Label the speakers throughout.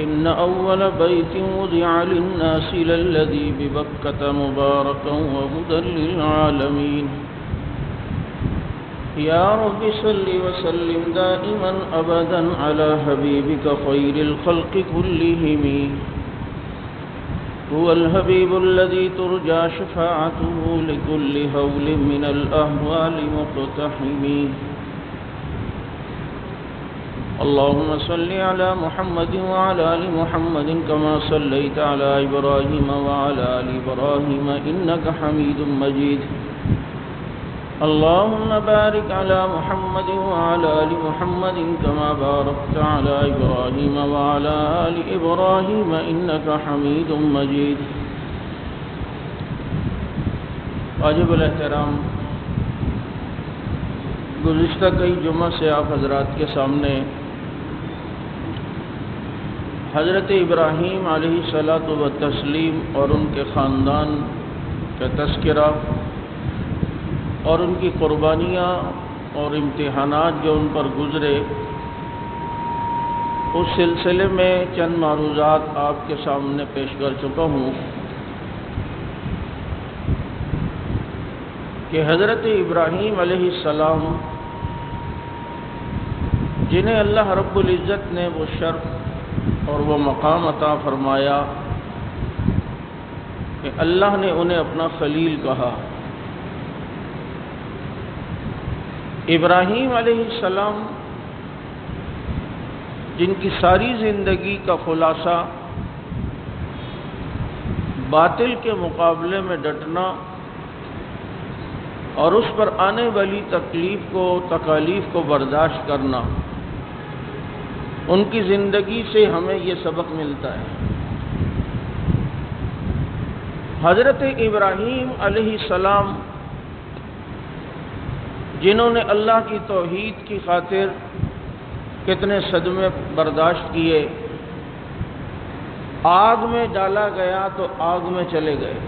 Speaker 1: إن أول بيت وضع للناس للذي ببكة مباركا وهدى للعالمين يا رب صل وسلم دائما أبدا على حبيبك خير الخلق كلهم هو الحبيب الذي ترجى شفاعته لكل هول من الأهوال مقتحم اللهم صل على محمد وعلى آل محمد كما صليت على إبراهيم وعلى آل إبراهيم إنك حميد مجيد اللهم بارك على محمد وعلى آل محمد كما باركت على إبراهيم وعلى آل إبراهيم إنك حميد مجيد واجب الاحترام، گزشتہ کئی جمعہ سے آپ حضرات کے سامنے حضرت ابراہیم علیہ الصلاۃ والتسلیم اور ان کے خاندان کا تذکرہ اور ان کی قربانیاں اور امتحانات جو ان پر گزرے، اس سلسلے میں چند معروضات آپ کے سامنے پیش کر چکا ہوں کہ حضرت ابراہیم علیہ السلام جنہیں اللہ رب العزت نے وہ شرف اور وہ مقام عطا فرمایا کہ اللہ نے انہیں اپنا خلیل کہا، ابراہیم علیہ السلام جن کی ساری زندگی کا خلاصہ باطل کے مقابلے میں ڈٹنا اور اس پر آنے والی تکالیف کو برداشت کرنا، ان کی زندگی سے ہمیں یہ سبق ملتا ہے۔ حضرت ابراہیم علیہ السلام جنہوں نے اللہ کی توحید کی خاطر کتنے صدمے برداشت کیے، آگ میں ڈالا گیا تو آگ میں چلے گئے،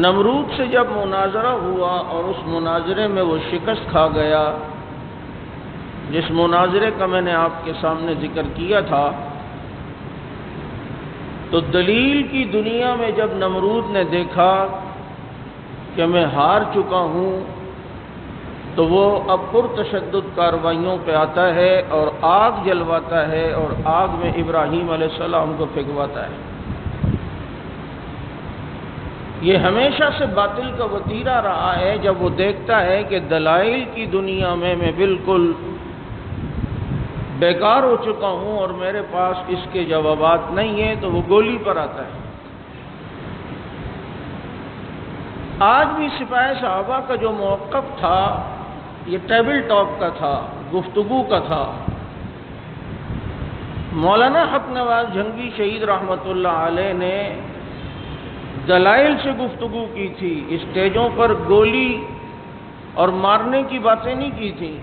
Speaker 1: نمرود سے جب مناظرہ ہوا اور اس مناظرے میں وہ شکست کھا گیا، جس مناظرے کا میں نے آپ کے سامنے ذکر کیا تھا، تو دلیل کی دنیا میں جب نمرود نے دیکھا کہ میں ہار چکا ہوں تو وہ اب پرتشدد کارروائیوں پہ آتا ہے اور آگ جلواتا ہے اور آگ میں ابراہیم علیہ السلام کو پھینکواتا ہے۔ یہ ہمیشہ سے باطل کا وتیرہ رہا ہے، جب وہ دیکھتا ہے کہ دلائل کی دنیا میں میں بالکل بیکار ہو چکا ہوں اور میرے پاس اس کے جوابات نہیں ہیں، تو وہ گولی پر آتا ہے۔ آج بھی سپاہ صحابہ کا جو موقف تھا یہ ٹیبل ٹاک کا تھا، گفتگو کا تھا۔ مولانا حق نواز جھنگی شہید رحمۃ اللہ علیہ نے دلائل سے گفتگو کی تھی، اسٹیجوں پر گولی اور مارنے کی باتیں نہیں کی تھی،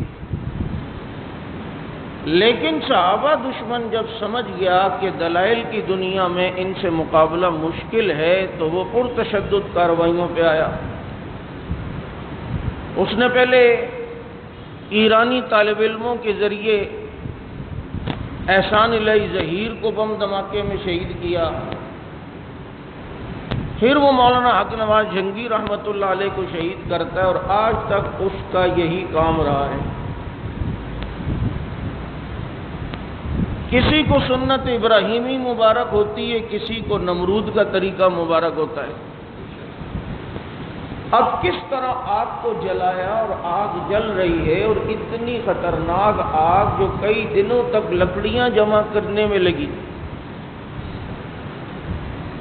Speaker 1: لیکن صحابہ دشمن جب سمجھ گیا کہ دلائل کی دنیا میں ان سے مقابلہ مشکل ہے تو وہ پرتشدد کارروائیوں پہ آیا۔ اس نے پہلے ایرانی طالب علموں کے ذریعے احسان الہی ظہیر کو بم دھماکے میں شہید کیا، پھر وہ مولانا حق نواز جھنگی رحمۃ اللہ علیہ کو شہید کرتا ہے، اور آج تک اس کا یہی کام رہا ہے۔ کسی کو سنت ابراہیمی مبارک ہوتی ہے، کسی کو نمرود کا طریقہ مبارک ہوتا ہے۔ اب کس طرح آگ کو جلایا اور آگ جل رہی ہے، اور اتنی خطرناک آگ جو کئی دنوں تک لکڑیاں جمع کرنے میں لگی۔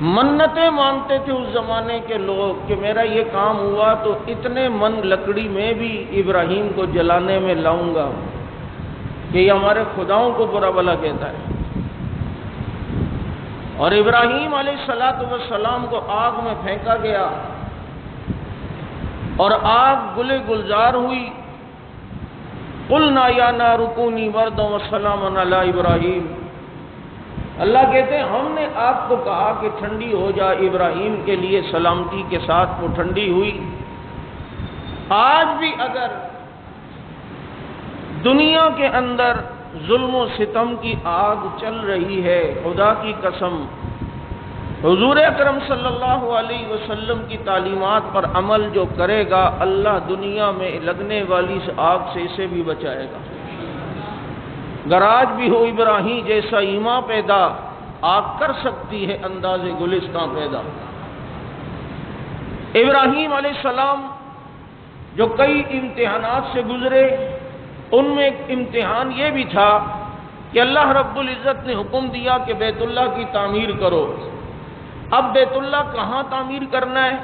Speaker 1: منتیں مانگتے تھے اس زمانے کے لوگ کہ میرا یہ کام ہوا تو اتنے من لکڑی میں بھی ابراہیم کو جلانے میں لاؤں گا کہ یہ ہمارے خداؤں کو برا بھلا کہتا ہے۔ اور ابراہیم علیہ السلام کو آگ میں پھینکا گیا اور آگ گلے گلزار ہوئی۔ قلنا یا نار کونی بردا وسلاما علی ابراہیم، اللہ کہتے ہیں ہم نے آپ کو کہا کہ ٹھنڈی ہو جا، ابراہیم کے لیے سلامتی کے ساتھ وہ ٹھنڈی ہوئی۔ آج بھی اگر دنیا کے اندر ظلم و ستم کی آگ چل رہی ہے، خدا کی قسم حضور اکرم صلی اللہ علیہ وسلم کی تعلیمات پر عمل جو کرے گا، اللہ دنیا میں لگنے والی اس آگ سے اسے بھی بچائے گا۔ گراج بھی ہو ابراہیم جیسا ایمان پیدا، آگ کر سکتی ہے انداز گلستان پیدا۔ ابراہیم علیہ السلام جو کئی امتحانات سے گزرے، ان میں ایک امتحان یہ بھی تھا کہ اللہ رب العزت نے حکم دیا کہ بیت اللہ کی تعمیر کرو۔ اب بیت اللہ کہاں تعمیر کرنا ہے؟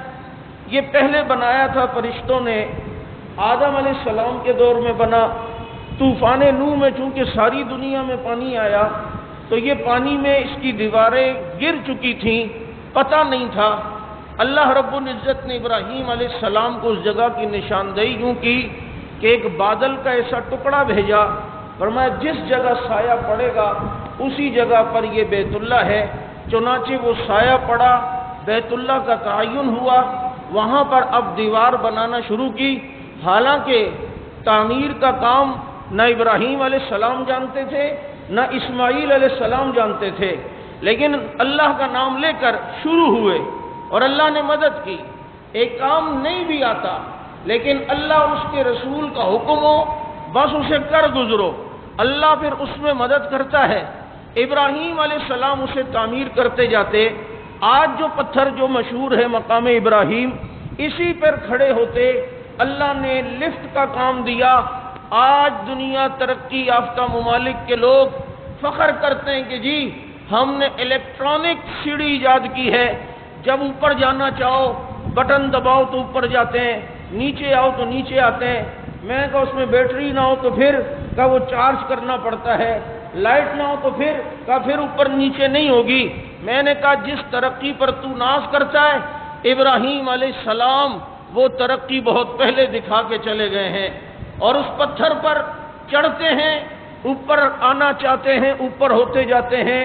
Speaker 1: یہ پہلے بنایا تھا فرشتوں نے، آدم علیہ السلام کے دور میں بنا۔ طوفان نوح میں چونکہ ساری دنیا میں پانی آیا تو یہ پانی میں اس کی دیواریں گر چکی تھیں، پتہ نہیں تھا۔ اللہ رب العزت نے ابراہیم علیہ السلام کو اس جگہ کی نشاندہی یوں کی کہ ایک بادل کا ایسا ٹکڑا بھیجا، فرمایا جس جگہ سایہ پڑے گا اسی جگہ پر یہ بیت اللہ ہے۔ چنانچہ وہ سایہ پڑا، بیت اللہ کا تعین ہوا، وہاں پر اب دیوار بنانا شروع کی۔ حالانکہ تعمیر کا کام نہ ابراہیم علیہ السلام جانتے تھے نہ اسماعیل علیہ السلام جانتے تھے، لیکن اللہ کا نام لے کر شروع ہوئے اور اللہ نے مدد کی۔ ایک کام نہیں بھی آتا لیکن اللہ اور اس کے رسول کا حکم ہو بس اسے کر گزرو، اللہ پھر اس میں مدد کرتا ہے۔ ابراہیم علیہ السلام اسے تعمیر کرتے جاتے۔ آج جو پتھر جو مشہور ہے مقام ابراہیم، اسی پر کھڑے ہوتے۔ اللہ نے لفٹ کا کام دیا۔ آج دنیا ترقی یافتہ ممالک کے لوگ فخر کرتے ہیں کہ جی ہم نے الیکٹرانک سیڑھی ایجاد کی ہے، جب اوپر جانا چاہو بٹن دباؤ تو اوپر جاتے ہیں، نیچے آؤ تو نیچے آتے ہیں۔ میں کہا اس میں بیٹری نہ ہو تو پھر کہا وہ چارج کرنا پڑتا ہے، لائٹ نہ ہو تو پھر کہا پھر اوپر نیچے نہیں ہوگی۔ میں نے کہا جس ترقی پر تو ناز کرتا ہے، ابراہیم علیہ السلام وہ ترقی بہت پہلے دکھا کے چلے گئے ہیں، اور اس پتھر پر چڑھتے ہیں، اوپر آنا چاہتے ہیں، اوپر ہوتے جاتے ہیں۔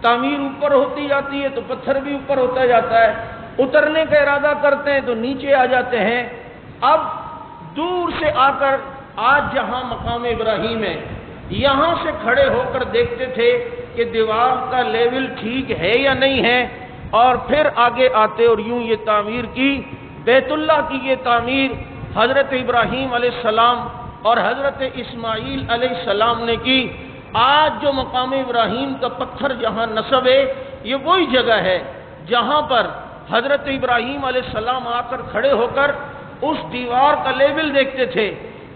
Speaker 1: تعمیر اوپر ہوتی جاتی ہے تو پتھر بھی اوپر ہوتا جاتا ہے، اترنے کا ارادہ کرتے ہیں تو نیچے آ جاتے ہیں۔ اب دور سے آ کر آج جہاں مقام ابراہیم ہے، یہاں سے کھڑے ہو کر دیکھتے تھے کہ دیوار کا لیول ٹھیک ہے یا نہیں ہے، اور پھر آگے آتے اور یوں یہ تعمیر کی۔ بیت اللہ کی یہ تعمیر حضرت ابراہیم علیہ السلام اور حضرت اسماعیل علیہ السلام نے کی۔ آج جو مقام ابراہیم کا پتھر جہاں نصب ہے، یہ وہی جگہ ہے جہاں پر حضرت ابراہیم علیہ السلام آ کر کھڑے ہو کر اس دیوار کا لیول دیکھتے تھے۔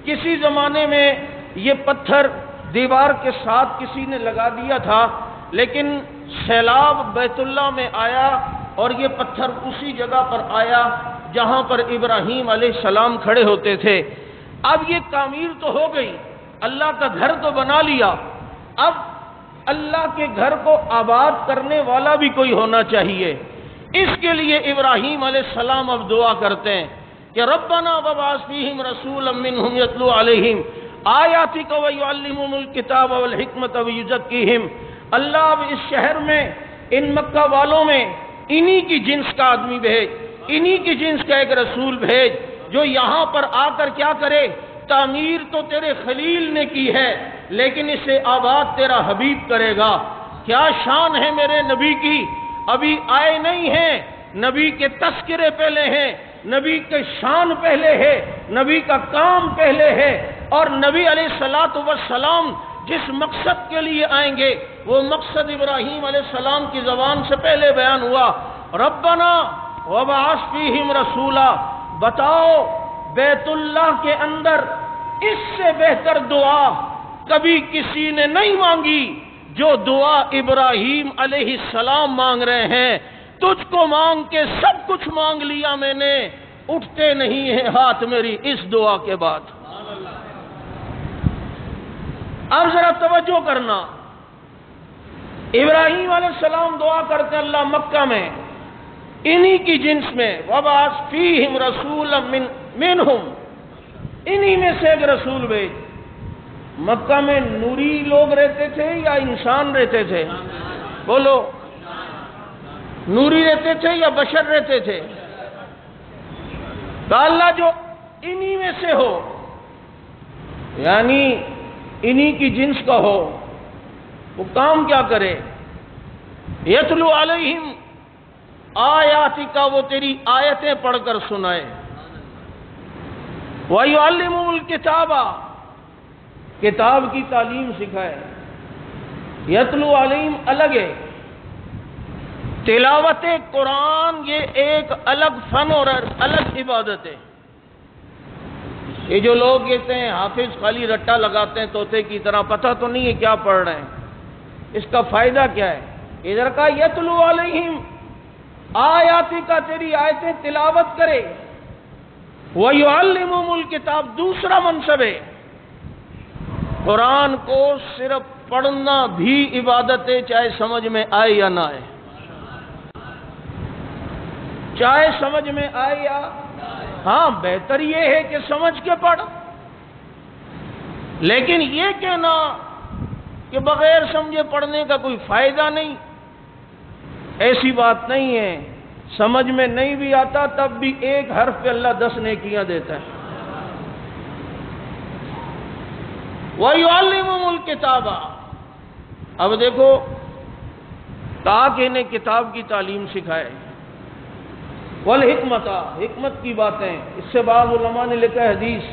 Speaker 1: کسی زمانے میں یہ پتھر دیوار کے ساتھ کسی نے لگا دیا تھا، لیکن سیلاب بیت اللہ میں آیا اور یہ پتھر اسی جگہ پر آیا جہاں پر ابراہیم علیہ السلام کھڑے ہوتے تھے۔ اب یہ تعمیر تو ہو گئی، اللہ کا گھر تو بنا لیا، اب اللہ کے گھر کو آباد کرنے والا بھی کوئی ہونا چاہیے۔ اس کے لیے ابراہیم علیہ السلام اب دعا کرتے ہیں کہ ربنا وابعث فیہم رسولا منہم یتلو علیہم آیاتک ویعلمہم الکتاب والحکمت ویزکیہم۔ اللہ اب اس شہر میں، ان مکہ والوں میں انہی کی جنس کا آدمی بھیج، انہی کی جنس کا ایک رسول بھیج جو یہاں پر آ کر کیا کرے، تعمیر تو تیرے خلیل نے کی ہے لیکن اسے آباد تیرا حبیب کرے گا۔ کیا شان ہے میرے نبی کی، ابھی آئے نہیں ہیں، نبی کے تذکرے پہلے ہیں، نبی کے شان پہلے ہے، نبی کا کام پہلے ہے، اور نبی علیہ الصلوۃ والسلام جس مقصد کے لیے آئیں گے وہ مقصد ابراہیم علیہ السلام کی زبان سے پہلے بیان ہوا۔ ربنا وابعث فیہم رسولا، بتاؤ بیت اللہ کے اندر اس سے بہتر دعا کبھی کسی نے نہیں مانگی جو دعا ابراہیم علیہ السلام مانگ رہے ہیں۔ تجھ کو مانگ کے سب کچھ مانگ لیا میں نے، اٹھتے نہیں ہیں ہاتھ میری اس دعا کے بعد۔ اب ذرا توجہ کرنا، ابراہیم علیہ السلام دعا کرتے اللہ مکہ میں انہی کی جنس میں، وابعث فیہم رسولا منہم، انہی میں سے ایک رسول بھیج۔ مکہ میں نوری لوگ رہتے تھے یا انسان رہتے تھے؟ بولو، نوری رہتے تھے یا بشر رہتے تھے؟ تو اللہ جو انہی میں سے ہو، یعنی انہی کی جنس کا ہو، وہ کام کیا کرے؟ یتلو علیہم آیاتک، وہ تیری آیتیں پڑھ کر سنائے، وَيُعَلِّمُهُمُ الْكِتَابَ، کتاب کی تعلیم سکھائے۔ یتلو علیہم الگ ہے، تلاوت قرآن یہ ایک الگ فن اور الگ عبادت ہے۔ یہ جو لوگ کہتے ہیں حافظ خالی رٹا لگاتے ہیں طوطے کی طرح، پتہ تو نہیں ہے کیا پڑھ رہے ہیں، اس کا فائدہ کیا ہے؟ ادھر کا یتلو علیہم آیاتی کا، تیری آیتیں تلاوت کرے، وَيُعَلِّمُهُمُ الْكِتَابَ، دوسرا منصب ہے۔ قرآن کو صرف پڑھنا بھی عبادت ہے، چاہے سمجھ میں آئے یا نہ آئے، چاہے سمجھ میں آئے یا ہاں، بہتر یہ ہے کہ سمجھ کے پڑھ، لیکن یہ کہنا کہ بغیر سمجھے پڑھنے کا کوئی فائدہ نہیں، ایسی بات نہیں ہے۔ سمجھ میں نہیں بھی آتا تب بھی ایک حرف پہ اللہ 10 نیکیاں دیتا ہے۔ وَيُعَلِّمُهُمُ الْكِتَابَ، اب دیکھو کہا کہ انہیں کتاب کی تعلیم سکھائے، والحکمت، حکمت کی باتیں، اس سے بعض علماء نے لکھا ہے حدیث،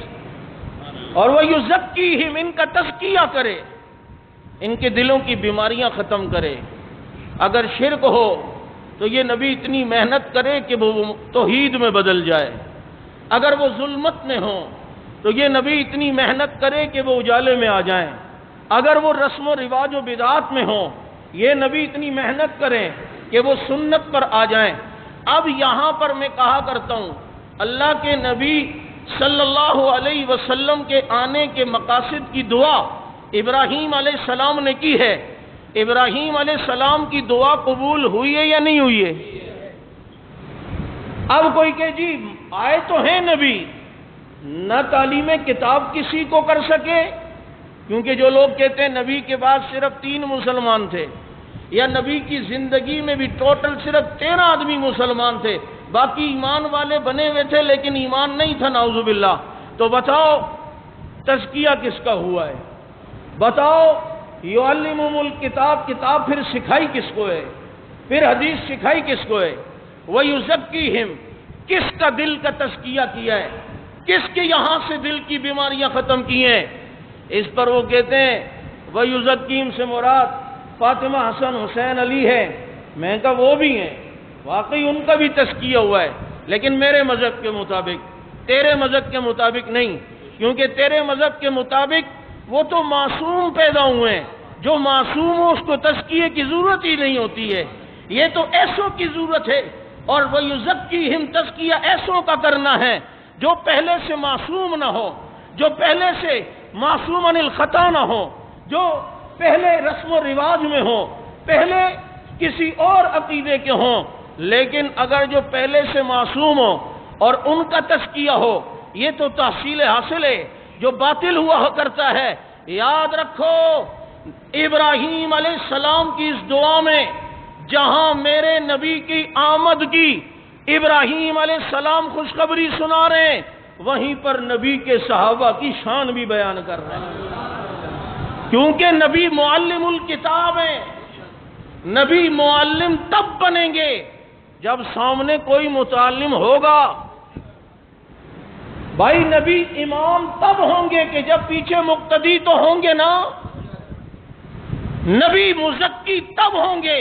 Speaker 1: اور وَيُزَكِّيهِمْ، ان کا تزکیہ کرے، ان کے دلوں کی بیماریاں ختم کرے۔ اگر شرک ہو تو یہ نبی اتنی محنت کرے کہ وہ توحید میں بدل جائے، اگر وہ ظلمت میں ہوں تو یہ نبی اتنی محنت کرے کہ وہ اجالے میں آ جائیں، اگر وہ رسم و رواج و بدعات میں ہوں یہ نبی اتنی محنت کریں کہ وہ سنت پر آ جائیں۔ اب یہاں پر میں کہا کرتا ہوں، اللہ کے نبی صلی اللہ علیہ وسلم کے آنے کے مقاصد کی دعا ابراہیم علیہ السلام نے کی ہے، ابراہیم علیہ السلام کی دعا قبول ہوئی ہے یا نہیں ہوئی ہے؟ اب کوئی کہ جی آئے تو ہیں نبی، نہ تعلیم کتاب کسی کو کر سکے، کیونکہ جو لوگ کہتے ہیں نبی کے بعد صرف 3 مسلمان تھے، یا نبی کی زندگی میں بھی ٹوٹل صرف 13 آدمی مسلمان تھے، باقی ایمان والے بنے ہوئے تھے لیکن ایمان نہیں تھا، نعوذ باللہ، تو بتاؤ تزکیہ کس کا ہوا ہے؟ بتاؤ یعلمہم الکتاب، کتاب پھر سکھائی کس کو ہے؟ پھر حدیث سکھائی کس کو ہے؟ وَيُزَكِّيهِمْ، کس کا دل کا تزکیہ کیا ہے؟ کس کے یہاں سے دل کی بیماریاں ختم کی ہیں؟ اس پر وہ کہتے ہیں وَيُزَكِّيهِمْ سے مراد فاطمہ، حسن، حسین، علی ہے۔ میں کہا وہ بھی ہیں، واقعی ان کا بھی تزکیہ ہوا ہے، لیکن میرے مذہب کے مطابق، تیرے مذہب کے مطابق نہیں، کیونکہ تیرے مذہب کے مطابق وہ تو معصوم پیدا ہوئے ہیں، جو معصوم ہو اس کو تزکیے کی ضرورت ہی نہیں ہوتی ہے، یہ تو ایسوں کی ضرورت ہے، اور وَيُزَكِّيهِمْ تزکیہ ایسوں کا کرنا ہے جو پہلے سے معصوم نہ ہو، جو پہلے سے معصوم عن الخطا نہ ہو، جو پہلے رسم و رواج میں ہو، پہلے کسی اور عقیدے کے ہوں، لیکن اگر جو پہلے سے معصوم ہو اور ان کا تزکیہ ہو، یہ تو تحصیل حاصل ہے جو باطل ہوا کرتا ہے۔ یاد رکھو ابراہیم علیہ السلام کی اس دعا میں جہاں میرے نبی کی آمد کی ابراہیم علیہ السلام خوشخبری سنا رہے ہیں، وہیں پر نبی کے صحابہ کی شان بھی بیان کر رہے ہیں، کیونکہ نبی معلم الکتاب ہیں۔ نبی معلم تب بنیں گے جب سامنے کوئی متعلم ہوگا، بھائی نبی امام تب ہوں گے کہ جب پیچھے مقتدی تو ہوں گے نا، نبی مزکی تب ہوں گے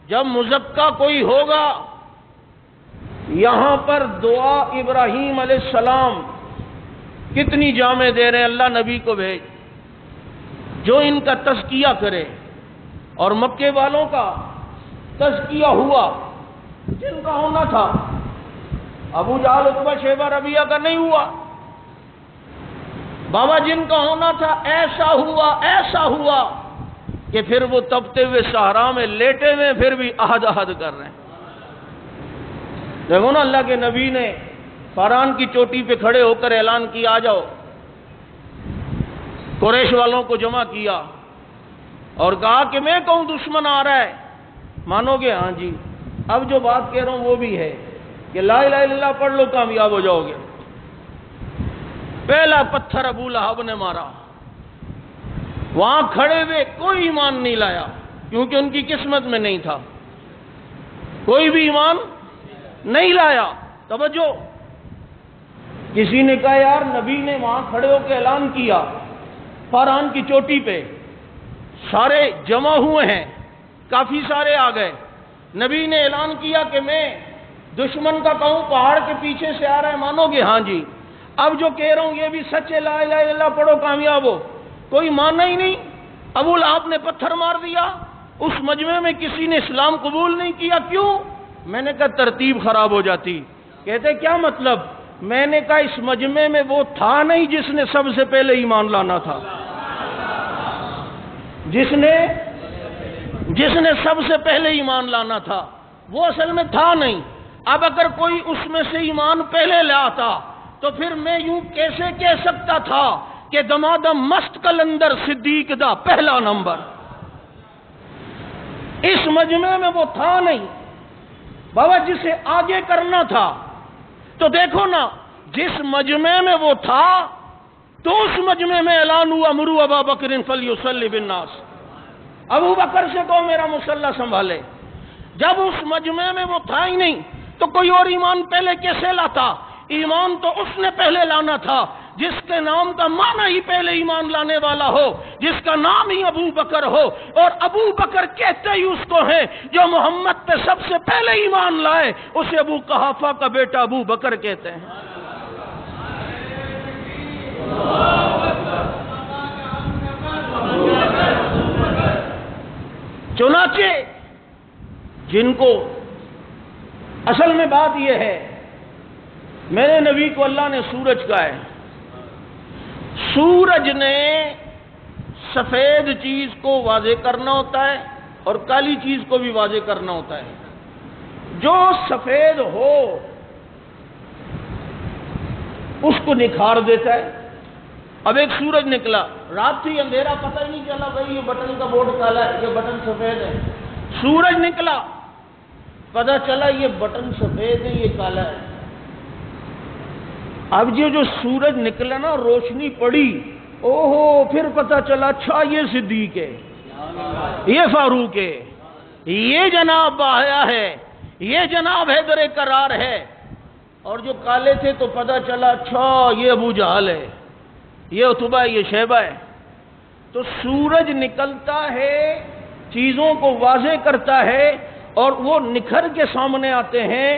Speaker 1: جب مزکا کوئی ہوگا۔ یہاں پر دعا ابراہیم علیہ السلام کتنی جامع دے رہے ہیں، اللہ نبی کو بھیج جو ان کا تزکیہ کرے، اور مکے والوں کا تزکیہ ہوا، جن کا ہونا تھا، ابو جہل، عتبہ، شیبہ، ربیعہ کا نہیں ہوا، بابا جن کا ہونا تھا ایسا ہوا کہ پھر وہ تپتے ہوئے صحرا میں لیٹے ہوئے پھر بھی عہد کر رہے ہیں۔ دیکھو نا، اللہ کے نبی نے فاران کی چوٹی پہ کھڑے ہو کر اعلان کیا، آ جاؤ، قریش والوں کو جمع کیا اور کہا کہ میں کہوں دشمن آ رہا ہے، مانو گے؟ ہاں جی، اب جو بات کہہ رہا ہوں وہ بھی ہے کہ لا الہ الا اللہ پڑھ لو کامیاب ہو جاؤ گے۔ پہلا پتھر ابو لہب نے مارا، وہاں کھڑے ہوئے کوئی ایمان نہیں لایا، کیونکہ ان کی قسمت میں نہیں تھا، کوئی بھی ایمان نہیں لایا۔ توجہ، کسی نے کہا یار نبی نے وہاں کھڑے ہو کے اعلان کیا، فاران کی چوٹی پہ سارے جمع ہوئے ہیں، کافی سارے آ گئے، نبی نے اعلان کیا کہ میں دشمن کا کہوں پہاڑ کے پیچھے سے آ رہا ہے، مانو گے؟ ہاں جی، اب جو کہہ رہا ہوں یہ بھی سچ ہے، لا الہ الا اللہ پڑھو کامیاب ہو۔ کوئی مانا ہی نہیں، ابو لہب نے پتھر مار دیا، اس مجمع میں کسی نے اسلام قبول نہیں کیا۔ کیوں؟ میں نے کہا ترتیب خراب ہو جاتی۔ کہتے کیا مطلب؟ میں نے کہا اس مجمع میں وہ تھا نہیں جس نے سب سے پہلے ایمان لانا تھا، جس نے سب سے پہلے ایمان لانا تھا، وہ اصل میں تھا نہیں۔ اب اگر کوئی اس میں سے ایمان پہلے لاتا تو پھر میں یوں کیسے کہہ سکتا تھا کہ دمادم مست کلندر صدیق دا پہلا نمبر؟ اس مجمع میں وہ تھا نہیں بابا، جسے آگے کرنا تھا۔ تو دیکھو نا، جس مجمع میں وہ تھا تو اس مجمع میں اعلان ہوا مرو ابا بکر فلیصلی بالناس، ابو بکر سے کہو میرا مصلی سنبھالے۔ جب اس مجمع میں وہ تھا ہی نہیں تو کوئی اور ایمان پہلے کیسے لاتا؟ ایمان تو اس نے پہلے لانا تھا جس کے نام کا معنی ہی پہلے ایمان لانے والا ہو، جس کا نام ہی ابو بکر ہو، اور ابو بکر کہتے ہی اس کو ہیں جو محمد پہ سب سے پہلے ایمان لائے، اسے ابو قحافہ کا بیٹا ابو بکر کہتے ہیں۔ چنانچہ جن کو اصل میں بات یہ ہے، میرے نبی کو اللہ نے سورج کہا ہے، سورج نے سفید چیز کو واضح کرنا ہوتا ہے اور کالی چیز کو بھی واضح کرنا ہوتا ہے۔ جو سفید ہو اس کو نکھار دیتا ہے۔ اب ایک سورج نکلا، رات تھی، اندھیرا، پتہ ہی نہیں چلا بھائی یہ بٹن کا بورڈ کالا ہے، یہ بٹن سفید ہے۔ سورج نکلا، پتہ چلا یہ بٹن سفید ہے، یہ کالا ہے۔ اب یہ جو سورج نکلا نا، روشنی پڑی، اوہو، پھر پتہ چلا اچھا یہ صدیق ہے، یہ فاروق ہے، یہ جناب باحیا ہے، یہ جناب حیدر کرار ہے۔ اور جو کالے تھے تو پتہ چلا اچھا یہ ابو جہل ہے، یہ عتبہ ہے، یہ شیبہ ہے۔ تو سورج نکلتا ہے، چیزوں کو واضح کرتا ہے، اور وہ نکھر کے سامنے آتے ہیں۔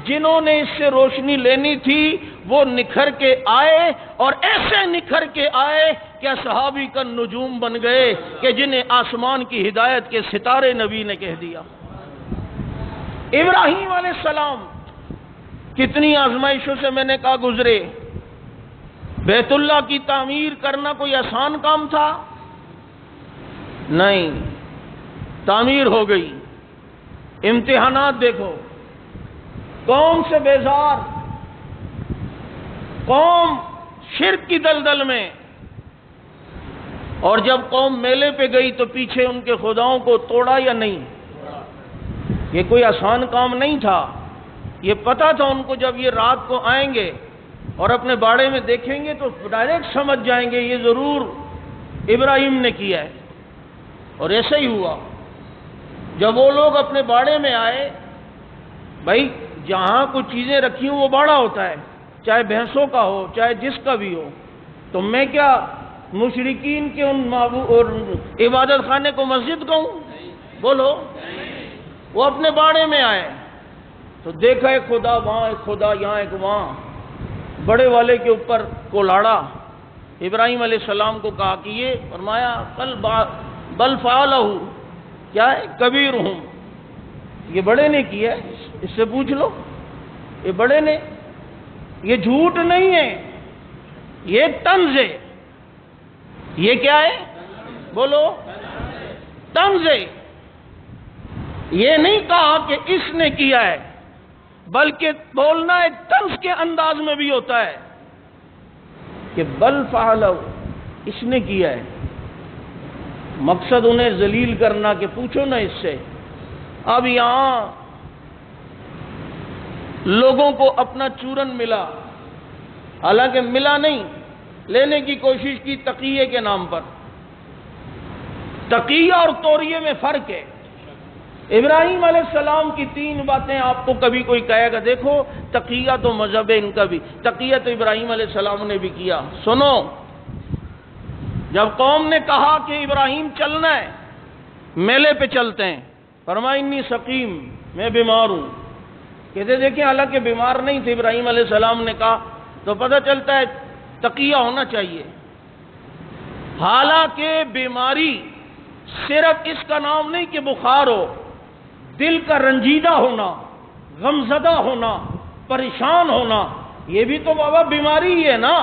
Speaker 1: جنہوں نے اس سے روشنی لینی تھی وہ نکھر کے آئے، اور ایسے نکھر کے آئے کہ صحابی کا نجوم بن گئے کہ جنہیں آسمان کی ہدایت کے ستارے نبی نے کہہ دیا۔ ابراہیم علیہ السلام کتنی آزمائشوں سے میں نے کہا گزرے۔ بیت اللہ کی تعمیر کرنا کوئی آسان کام تھا؟ نہیں، تعمیر ہو گئی۔ امتحانات دیکھو، قوم سے بیزار، قوم شرک کی دلدل میں، اور جب قوم میلے پہ گئی تو پیچھے ان کے خداؤں کو توڑا یا نہیں؟ یہ کوئی آسان کام نہیں تھا۔ یہ پتا تھا ان کو جب یہ رات کو آئیں گے اور اپنے باڑے میں دیکھیں گے تو ڈائریکٹ سمجھ جائیں گے یہ ضرور ابراہیم نے کیا ہے۔ اور ایسا ہی ہوا۔ جب وہ لوگ اپنے باڑے میں آئے، بھائی جہاں کچھ چیزیں رکھی ہوں وہ باڑا ہوتا ہے، چاہے بھینسوں کا ہو چاہے جس کا بھی ہو، تو میں کیا مشرکین کے ان اور عبادت خانے کو مسجد کہوں؟ بولو۔ وہ اپنے باڑے میں آئے تو دیکھا ایک خدا وہاں، ایک خدا یہاں، ایک وہاں، بڑے والے کے اوپر کولاڑا۔ ابراہیم علیہ السلام کو کہا کہ یہ، فرمایا بل فعلہ، کیا ہے؟ کبیرہم، یہ بڑے نے کیا ہے، اس سے پوچھ لو، یہ بڑے نے، یہ جھوٹ نہیں ہے، یہ طنز ہے۔ یہ کیا ہے؟ بولو، طنز ہے۔ یہ نہیں کہا کہ اس نے کیا ہے، بلکہ بولنا ایک طنز کے انداز میں بھی ہوتا ہے کہ بل فعلہ، اس نے کیا ہے۔ مقصد انہیں ذلیل کرنا کہ پوچھو نا اس سے۔ اب یہاں لوگوں کو اپنا چورن ملا، حالانکہ ملا نہیں، لینے کی کوشش کی تقیے کے نام پر۔ تقیہ اور توریے میں فرق ہے۔ ابراہیم علیہ السلام کی 3 باتیں آپ کو کبھی کوئی کہے گا دیکھو تقیہ تو مذہب ہے ان کا بھی، تقیہ تو ابراہیم علیہ السلام نے بھی کیا۔ سنو، جب قوم نے کہا کہ ابراہیم چلنا ہے، میلے پہ چلتے ہیں، فرمایا انی سقیم، میں بیمار ہوں۔ کہتے دیکھیں حالانکہ بیمار نہیں تھے ابراہیم علیہ السلام نے کہا، تو پتہ چلتا ہے تقیہ ہونا چاہیے۔ حالانکہ بیماری صرف اس کا نام نہیں کہ بخار ہو، دل کا رنجیدہ ہونا، غمزدہ ہونا، پریشان ہونا، یہ بھی تو بابا بیماری ہی ہے نا۔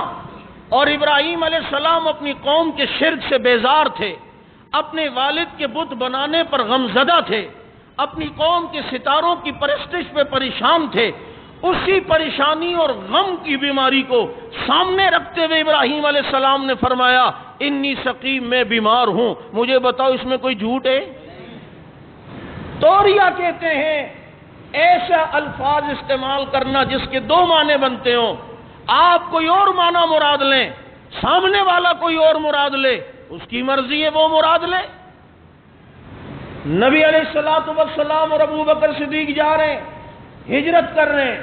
Speaker 1: اور ابراہیم علیہ السلام اپنی قوم کے شرک سے بیزار تھے، اپنے والد کے بت بنانے پر غمزدہ تھے، اپنی قوم کے ستاروں کی پرستش پہ پریشان تھے۔ اسی پریشانی اور غم کی بیماری کو سامنے رکھتے ہوئے ابراہیم علیہ السلام نے فرمایا انی سقیم، میں بیمار ہوں، مجھے بتاؤ اس میں کوئی جھوٹ ہے؟ توریہ کہتے ہیں ایسا الفاظ استعمال کرنا جس کے 2 معنی بنتے ہوں، آپ کوئی اور معنی مراد لیں، سامنے والا کوئی اور مراد لے، اس کی مرضی ہے وہ مراد لے۔ نبی علیہ السلام اور ابو بکر صدیق جا رہے ہیں، ہجرت کر رہے ہیں۔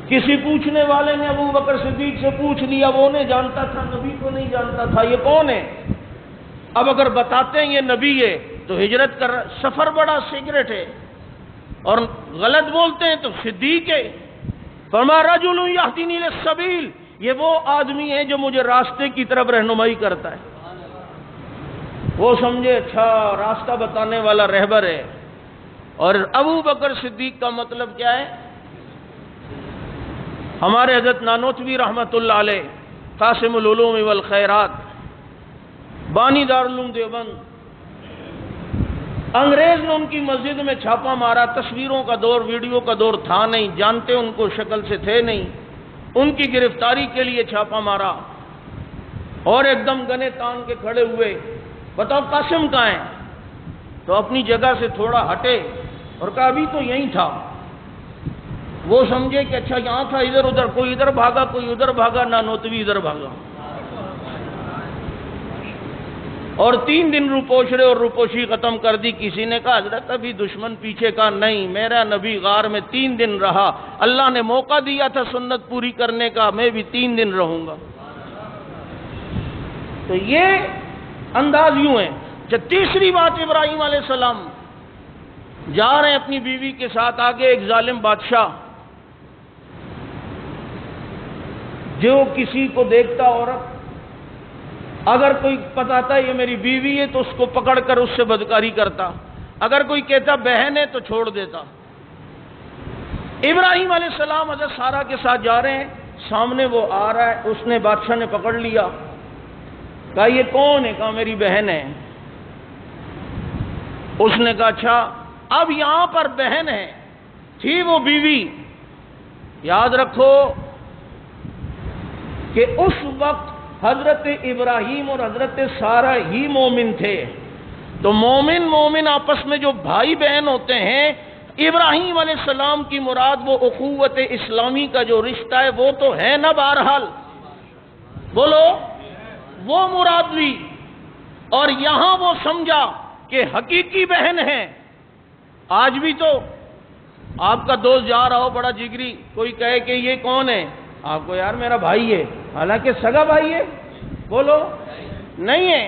Speaker 1: کسی پوچھنے والے نے ابو بکر صدیق سے پوچھ لیا، وہ نہیں جانتا تھا، نبی کو نہیں جانتا تھا، یہ کون ہے؟ اب اگر بتاتے ہیں یہ نبی ہے تو ہجرت کر رہا، سفر بڑا سیکرٹ ہے، اور غلط بولتے ہیں تو صدیق ہے۔ فرمایا رجل یہدینی للسبیل، یہ وہ آدمی ہے جو مجھے راستے کی طرف رہنمائی کرتا ہے۔ وہ سمجھے اچھا راستہ بتانے والا رہبر ہے۔ اور ابو بکر صدیق کا مطلب کیا ہے؟ ہمارے حضرت نانوتوی رحمۃ اللہ علیہ، قاسم العلوم والخیرات، بانی دارالعلوم دیوبند، انگریز نے ان کی مسجد میں چھاپا مارا، تصویروں کا دور، ویڈیو کا دور تھا نہیں، جانتے ان کو شکل سے تھے نہیں، ان کی گرفتاری کے لیے چھاپا مارا، اور ایک دم گنے تان کے کھڑے ہوئے، بتاؤ قاسم کہاں ہے؟ تو اپنی جگہ سے تھوڑا ہٹے اور کہا ابھی تو یہیں تھا۔ وہ سمجھے کہ اچھا یہاں تھا، ادھر ادھر، کوئی ادھر بھاگا، کوئی ادھر بھاگا، نانوتوی ادھر بھاگا، اور 3 دن روپوشرے اور روپوشی ختم کر دی۔ کسی نے کہا حضرت ابھی دشمن پیچھے کا نہیں، میرا نبی غار میں 3 دن رہا، اللہ نے موقع دیا تھا سنت پوری کرنے کا، میں بھی 3 دن رہوں گا۔ تو یہ انداز یوں ہے۔ جب تیسری بات، ابراہیم علیہ السلام جا رہے ہیں اپنی بیوی کے ساتھ، آگے ایک ظالم بادشاہ جو کسی کو دیکھتا عورت، اگر کوئی بتاتا یہ میری بیوی ہے تو اس کو پکڑ کر اس سے بدکاری کرتا، اگر کوئی کہتا بہن ہے تو چھوڑ دیتا۔ ابراہیم علیہ السلام حضرت سارہ کے ساتھ جا رہے ہیں، سامنے وہ آ رہا ہے، اس نے بادشاہ نے پکڑ لیا، کہا یہ کون ہے؟ کہا میری بہن ہے۔ اس نے کہا اچھا، اب یہاں پر بہن ہے، تھی وہ بیوی۔ یاد رکھو کہ اس وقت حضرت ابراہیم اور حضرت سارہ ہی مومن تھے، تو مومن آپس میں جو بھائی بہن ہوتے ہیں، ابراہیم علیہ السلام کی مراد وہ اخوت اسلامی کا جو رشتہ ہے وہ تو ہے نا، بہرحال بولو وہ مراد لی، اور یہاں وہ سمجھا کہ حقیقی بہن ہے۔ آج بھی تو آپ کا دوست جا رہا ہو بڑا جگری، کوئی کہے کہ یہ کون ہے، آپ کو یار میرا بھائی ہے، حالانکہ سگا بھائی ہے، بولو نہیں ہے۔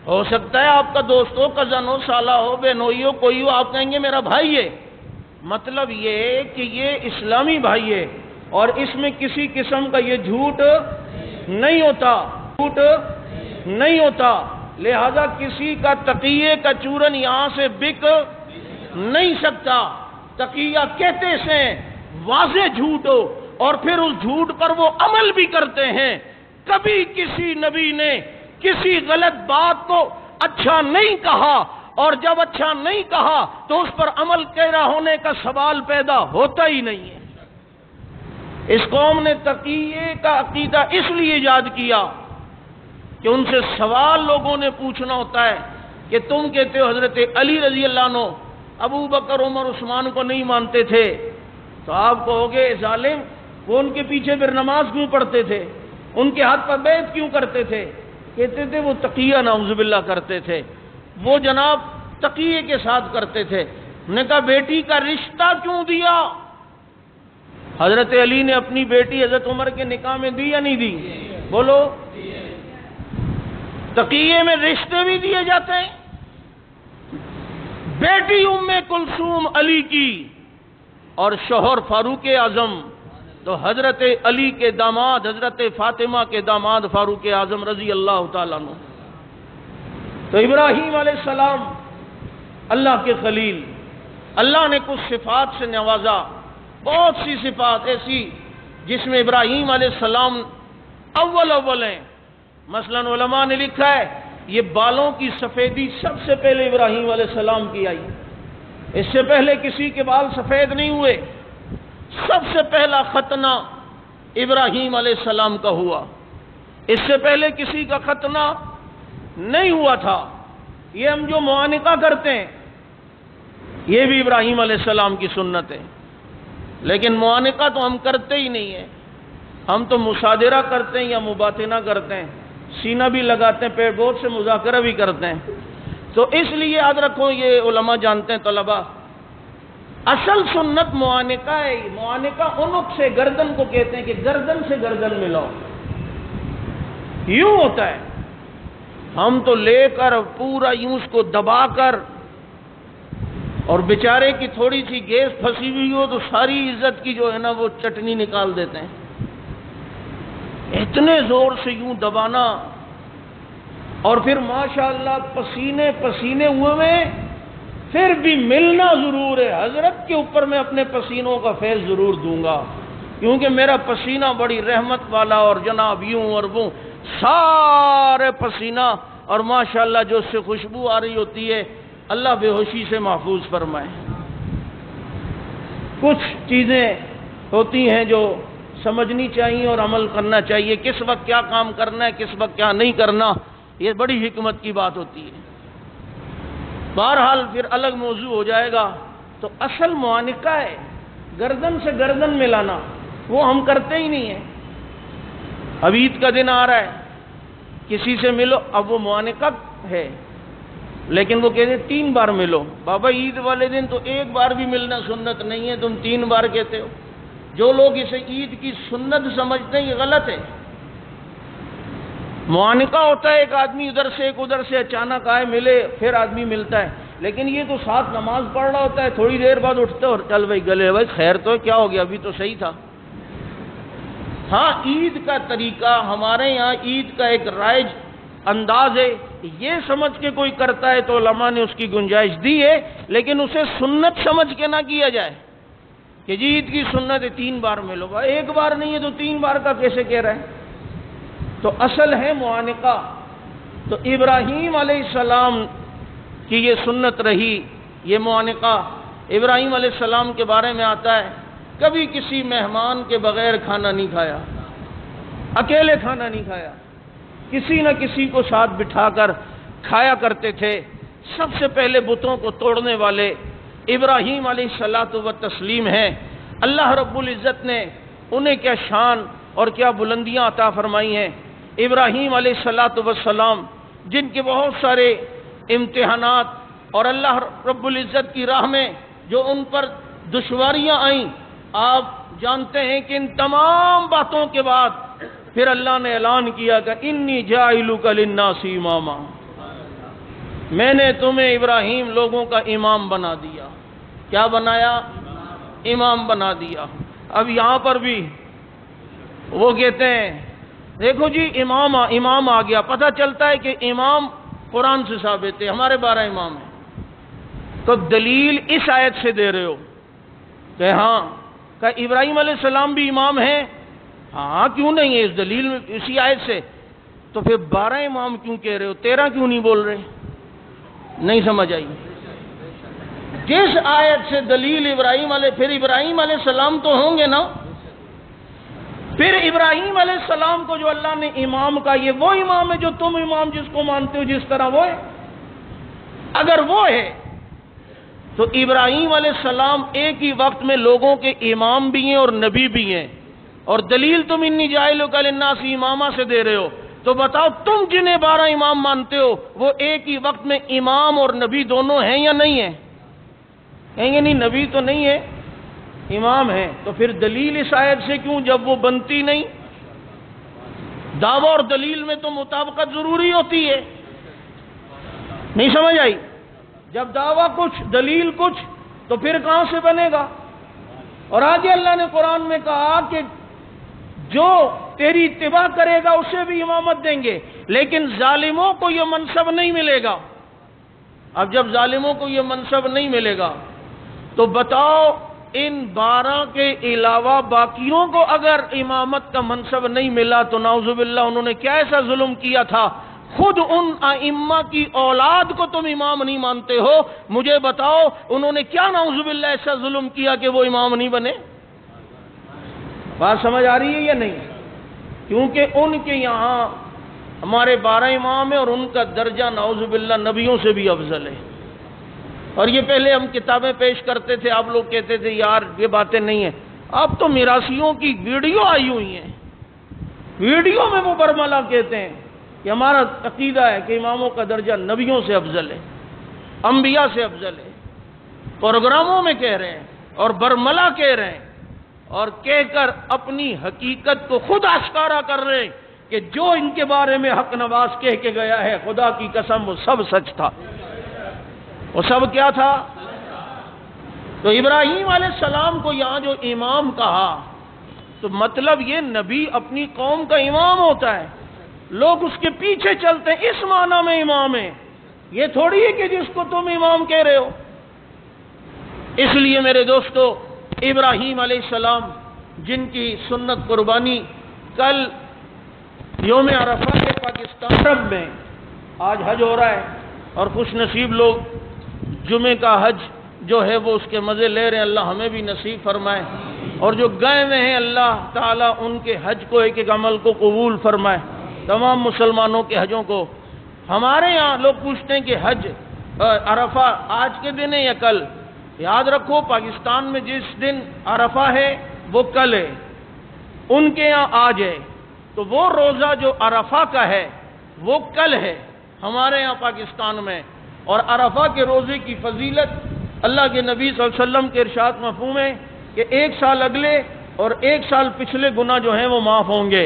Speaker 1: ہو سکتا ہے آپ کا دوست ہو، کزن ہو، سالہ ہو، بہنوئی ہو، کوئی ہو، آپ کہیں گے میرا بھائی ہے۔ مطلب یہ کہ یہ اسلامی بھائی ہے، اور اس میں کسی قسم کا یہ جھوٹ نہیں ہوتا، لہذا کسی کا تقیے کا چورن یہاں سے بک نہیں سکتا۔ تقیہ کہتے سے واضح جھوٹ ہو، اور پھر اس جھوٹ پر وہ عمل بھی کرتے ہیں۔ کبھی کسی نبی نے کسی غلط بات کو اچھا نہیں کہا، اور جب اچھا نہیں کہا تو اس پر عمل کیرا ہونے کا سوال پیدا ہوتا ہی نہیں ہے۔ اس قوم نے تقیے کا عقیدہ اس لیے یاد کیا کہ ان سے سوال لوگوں نے پوچھنا ہوتا ہے کہ تم کہتے ہو حضرت علی رضی اللہ عنہ ابو بکر عمر عثمان کو نہیں مانتے تھے، تو آپ کہو گے ظالم وہ ان کے پیچھے پھر نماز کیوں پڑھتے تھے، ان کے ہاتھ پر بیعت کیوں کرتے تھے؟ کہتے تھے وہ تقیہ نعوذ باللہ کرتے تھے، وہ جناب تقیے کے ساتھ کرتے تھے۔ انہوں نے کہا بیٹی کا رشتہ کیوں دیا؟ حضرت علی نے اپنی بیٹی حضرت عمر کے نکاح میں دی یا نہیں دی؟ بولو، تقیے میں رشتے بھی دیے جاتے ہیں۔ بیٹی ام کلثوم علی کی اور شوہر فاروق اعظم، تو حضرت علی کے داماد حضرت فاطمہ کے داماد فاروق اعظم رضی اللہ تعالیٰ عنہ۔ تو ابراہیم علیہ السلام اللہ کے خلیل، اللہ نے کچھ صفات سے نوازا، بہت سی صفات ایسی جس میں ابراہیم علیہ السلام اول ہیں۔ مثلا علماء نے لکھا ہے یہ بالوں کی سفیدی سب سے پہلے ابراہیم علیہ السلام کی آئی، اس سے پہلے کسی کے بال سفید نہیں ہوئے۔ سب سے پہلا ختنہ ابراہیم علیہ السلام کا ہوا، اس سے پہلے کسی کا ختنہ نہیں ہوا تھا۔ یہ ہم جو معانقہ کرتے ہیں یہ بھی ابراہیم علیہ السلام کی سنت ہے، لیکن معانقہ تو ہم کرتے ہی نہیں ہیں، ہم تو مصادرہ کرتے ہیں یا مباطنہ کرتے ہیں، سینہ بھی لگاتے ہیں، پیٹ بہت سے مذاکرہ بھی کرتے ہیں۔ تو اس لیے یاد رکھو، یہ علماء جانتے ہیں، طلباء، اصل سنت معانقہ ہے۔ معانقہ عنق سے گردن کو کہتے ہیں کہ گردن سے گردن ملاؤ، یوں ہوتا ہے۔ ہم تو لے کر پورا یوں اس کو دبا کر، اور بیچارے کی تھوڑی سی گیس پھنسی ہوئی ہو تو ساری عزت کی جو ہے نا وہ چٹنی نکال دیتے ہیں۔ اتنے زور سے یوں دبانا، اور پھر ماشاءاللہ پسینے پسینے ہوئے میں پھر بھی ملنا ضرور ہے۔ حضرت کے اوپر میں اپنے پسینوں کا فیض ضرور دوں گا، کیونکہ میرا پسینہ بڑی رحمت والا، اور جناب یوں اور وہ سارے پسینہ، اور ماشاءاللہ جو اس سے خوشبو آ رہی ہوتی ہے، اللہ بے ہوشی سے محفوظ فرمائے۔ کچھ چیزیں ہوتی ہیں جو سمجھنی چاہیے اور عمل کرنا چاہیے، کس وقت کیا کام کرنا ہے، کس وقت کیا نہیں کرنا، یہ بڑی حکمت کی بات ہوتی ہے۔ بہرحال پھر الگ موضوع ہو جائے گا۔ تو اصل معانقہ ہے گردن سے گردن ملانا، وہ ہم کرتے ہی نہیں ہیں۔ اب عید کا دن آ رہا ہے، کسی سے ملو، اب وہ معانقہ ہے، لیکن وہ کہتے ہیں 3 بار ملو۔ بابا عید والے دن تو 1 بار بھی ملنا سنت نہیں ہے، تم 3 بار کہتے ہو۔ جو لوگ اسے عید کی سنت سمجھتے ہیں یہ غلط ہے۔ معانقہ ہوتا ہے ایک آدمی ادھر سے ایک ادھر سے اچانک آئے ملے، پھر آدمی ملتا ہے، لیکن یہ تو ساتھ نماز پڑھ رہا ہوتا ہے، تھوڑی دیر بعد اٹھتا ہے اور چل بھائی گلے، بھائی خیر تو ہے، کیا ہو گیا، ابھی تو صحیح تھا۔ ہاں عید کا طریقہ ہمارے یہاں عید کا ایک رائج انداز ہے، یہ سمجھ کے کوئی کرتا ہے تو علماء نے اس کی گنجائش دی ہے، لیکن اسے سنت سمجھ کے نہ کیا جائے کہ جی عید کی سنت ہے 3 بار ملو۔ 1 بار نہیں ہے تو 3 بار کا کیسے کہہ رہے ہیں؟ تو اصل ہے معانقہ۔ تو ابراہیم علیہ السلام کی یہ سنت رہی، یہ معانقہ۔ ابراہیم علیہ السلام کے بارے میں آتا ہے کبھی کسی مہمان کے بغیر کھانا نہیں کھایا، اکیلے کھانا نہیں کھایا، کسی نہ کسی کو ساتھ بٹھا کر کھایا کرتے تھے۔ سب سے پہلے بتوں کو توڑنے والے ابراہیم علیہ الصلوۃ والتسلیم ہیں۔ اللہ رب العزت نے انہیں کیا شان اور کیا بلندیاں عطا فرمائی ہیں۔ ابراہیم علیہ الصلوۃ والسلام جن کے بہت سارے امتحانات اور اللہ رب العزت کی راہ میں جو ان پر دشواریاں آئیں، آپ جانتے ہیں کہ ان تمام باتوں کے بعد پھر اللہ نے اعلان کیا کہ انی جاعلک للناس اماما، میں نے تمہیں ابراہیم لوگوں کا امام بنا دیا۔ کیا بنایا؟ امام بنا دیا۔ اب یہاں پر بھی وہ کہتے ہیں دیکھو جی امام آ گیا، پتہ چلتا ہے کہ امام قرآن سے ثابت ہے، ہمارے 12 امام ہیں۔ تو دلیل اس آیت سے دے رہے ہو کہ ہاں کہ ابراہیم علیہ السلام بھی امام ہیں؟ ہاں کیوں نہیں ہے، اس دلیل میں اسی آیت سے۔ تو پھر 12 امام کیوں کہہ رہے ہو، 13 کیوں نہیں بول رہے؟ نہیں سمجھ آئی؟ جس آیت سے دلیل پھر ابراہیم علیہ السلام تو ہوں گے نا۔ پھر ابراہیم علیہ السلام کو جو اللہ نے امام کا، یہ وہ امام ہے جو تم امام جس کو مانتے ہو جس طرح وہ ہے؟ اگر وہ ہے تو ابراہیم علیہ السلام ایک ہی وقت میں لوگوں کے امام بھی ہیں اور نبی بھی ہیں، اور دلیل تم انی جاعلک للناس اماما سے دے رہے ہو۔ تو بتاؤ تم جنہیں 12 امام مانتے ہو وہ ایک ہی وقت میں امام اور نبی دونوں ہیں یا نہیں ہیں؟ کہیں گے نہیں، نبی تو نہیں ہے، امام ہے۔ تو پھر دلیل اس آیت سے کیوں جب وہ بنتی نہیں؟ دعویٰ اور دلیل میں تو مطابقت ضروری ہوتی ہے، نہیں سمجھ آئی؟ جب دعویٰ کچھ دلیل کچھ تو پھر کہاں سے بنے گا؟ اور آگے اللہ نے قرآن میں کہا کہ جو تیری اتباع کرے گا اسے بھی امامت دیں گے، لیکن ظالموں کو یہ منصب نہیں ملے گا۔ اب جب ظالموں کو یہ منصب نہیں ملے گا تو بتاؤ ان 12 کے علاوہ باقیوں کو اگر امامت کا منصب نہیں ملا تو نعوذ باللہ انہوں نے کیا ایسا ظلم کیا تھا؟ خود ان ائمہ کی اولاد کو تم امام نہیں مانتے ہو، مجھے بتاؤ انہوں نے کیا نعوذ باللہ ایسا ظلم کیا کہ وہ امام نہیں بنے؟ بات سمجھ آ رہی ہے یا نہیں؟ کیونکہ ان کے یہاں ہمارے 12 امام ہیں اور ان کا درجہ نعوذ باللہ نبیوں سے بھی افضل ہے۔ اور یہ پہلے ہم کتابیں پیش کرتے تھے، آپ لوگ کہتے تھے یار یہ باتیں نہیں ہیں، اب تو میراثیوں کی ویڈیو آئی ہوئی ہیں، ویڈیو میں وہ برملا کہتے ہیں کہ ہمارا عقیدہ ہے کہ اماموں کا درجہ نبیوں سے افضل ہے، انبیاء سے افضل ہے، پروگراموں میں کہہ رہے ہیں اور برملا کہہ رہے ہیں، اور کہہ کر اپنی حقیقت کو خود آشکارا کر رہے ہیں کہ جو ان کے بارے میں حق نواز کہہ کے گیا ہے خدا کی قسم وہ سب سچ تھا۔ وہ سب کیا تھا؟ تو ابراہیم علیہ السلام کو یہاں جو امام کہا تو مطلب یہ نبی اپنی قوم کا امام ہوتا ہے، لوگ اس کے پیچھے چلتے ہیں، اس معنی میں امام ہے، یہ تھوڑی ہے کہ جس کو تم امام کہہ رہے ہو۔ اس لیے میرے دوستو ابراہیم علیہ السلام جن کی سنت قربانی کل یوم عرفہ کے پاکستان عرب میں آج حج ہو رہا ہے اور خوش نصیب لوگ جمعے کا حج جو ہے وہ اس کے مزے لے رہے ہیں، اللہ ہمیں بھی نصیب فرمائے، اور جو گئے ہوئے ہیں اللہ تعالیٰ ان کے حج کو ایک ایک عمل کو قبول فرمائے، تمام مسلمانوں کے حجوں کو۔ ہمارے یہاں لوگ پوچھتے ہیں کہ حج عرفہ آج کے دن ہے یا کل؟ یاد رکھو پاکستان میں جس دن عرفہ ہے وہ کل ہے، ان کے یہاں آج ہے، تو وہ روزہ جو عرفہ کا ہے وہ کل ہے ہمارے یہاں پاکستان میں۔ اور عرفہ کے روزے کی فضیلت اللہ کے نبی صلی اللہ علیہ وسلم کے ارشاد مفہوم ہے کہ 1 سال اگلے اور 1 سال پچھلے گناہ جو ہیں وہ معاف ہوں گے۔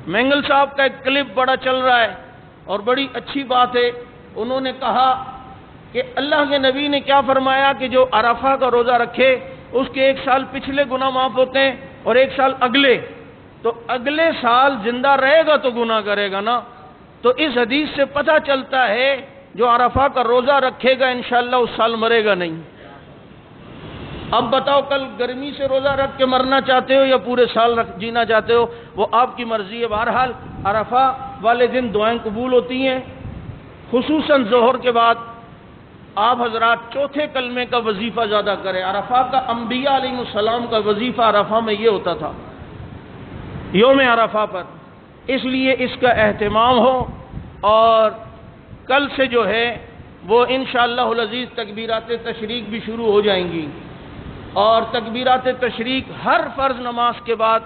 Speaker 1: مینگل صاحب کا ایک کلپ بڑا چل رہا ہے اور بڑی اچھی بات ہے، انہوں نے کہا کہ اللہ کے نبی نے کیا فرمایا کہ جو عرفہ کا روزہ رکھے اس کے 1 سال پچھلے گناہ معاف ہوتے ہیں اور 1 سال اگلے، تو اگلے سال زندہ رہے گا تو گناہ کرے گا نا۔ تو اس حدیث سے پتہ چلتا ہے جو عرفہ کا روزہ رکھے گا انشاءاللہ اس سال مرے گا نہیں۔ اب بتاؤ کل گرمی سے روزہ رکھ کے مرنا چاہتے ہو یا پورے سال جینا چاہتے ہو، وہ آپ کی مرضی ہے۔ بہرحال عرفہ والے دن دعائیں قبول ہوتی ہیں، خصوصاً ظہر کے بعد آپ حضرات چوتھے کلمے کا وظیفہ زیادہ کریں۔ عرفہ کا انبیاء علیہ السلام کا وظیفہ عرفہ میں یہ ہوتا تھا یوم عرفہ پر، اس لیے اس کا اہتمام ہو۔ اور کل سے جو ہے وہ انشاءاللہ العزیز تکبیرات تشریق بھی شروع ہو جائیں گی، اور تکبیرات تشریق ہر فرض نماز کے بعد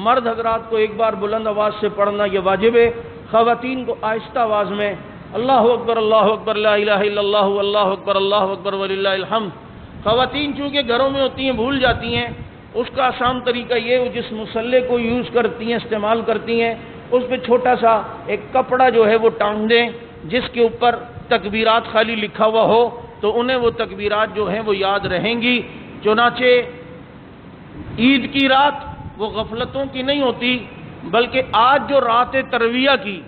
Speaker 1: مرد حضرات کو ایک بار بلند آواز سے پڑھنا یہ واجب ہے، خواتین کو آہستہ آواز میں اللہ اکبر لا الہ الا اللہ اللہ اکبر وللہ الحمد۔ خواتین چونکہ گھروں میں ہوتی ہیں بھول جاتی ہیں، اس کا آسان طریقہ یہ ہے جس مسلح کو یوز کرتی ہیں استعمال کرتی ہیں اس پہ چھوٹا سا ایک کپڑا جو ہے وہ ٹانگ دیں جس کے اوپر تکبیرات خالی لکھا ہوا ہو، تو انہیں وہ تکبیرات جو ہیں وہ یاد رہیں گی۔ چنانچہ عید کی رات وہ غفلتوں کی نہیں ہوتی، بلکہ آج جو رات ترویہ کی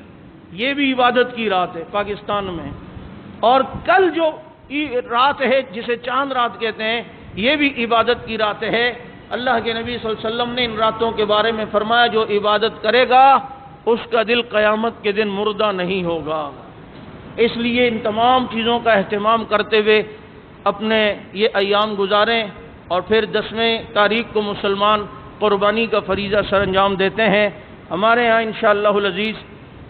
Speaker 1: یہ بھی عبادت کی رات ہے پاکستان میں، اور کل جو رات ہے جسے چاند رات کہتے ہیں یہ بھی عبادت کی رات ہے۔ اللہ کے نبی صلی اللہ علیہ وسلم نے ان راتوں کے بارے میں فرمایا جو عبادت کرے گا اس کا دل قیامت کے دن مردہ نہیں ہوگا۔ اس لیے ان تمام چیزوں کا اہتمام کرتے ہوئے اپنے یہ ایام گزاریں، اور پھر 10ویں تاریخ کو مسلمان قربانی کا فریضہ سر انجام دیتے ہیں۔ ہمارے ہاں انشاءاللہ العزیز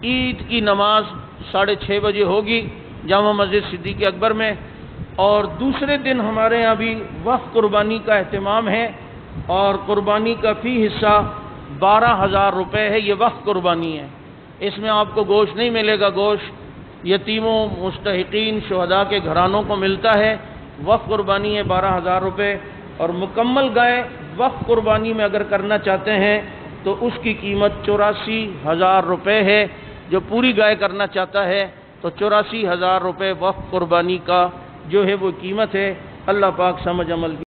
Speaker 1: عید کی نماز 6:30 بجے ہوگی جامع مسجد صدیق اکبر میں، اور دوسرے دن ہمارے ہاں بھی وقف قربانی کا اہتمام ہے، اور قربانی کا فی حصہ 12,000 روپے ہے، یہ وقف قربانی ہے۔ اس میں آپ کو گوشت نہیں ملے گا، گوشت یتیموں، مستحقین، شہداء کے گھرانوں کو ملتا ہے۔ وقف قربانی ہے 12,000 روپے، اور مکمل گائے وقف قربانی میں اگر کرنا چاہتے ہیں تو اس کی قیمت 84,000 روپے ہے۔ جو پوری گائے کرنا چاہتا ہے تو 84,000 روپے وقف قربانی کا جو ہے وہ قیمت ہے۔ اللہ پاک سمجھ عمل کی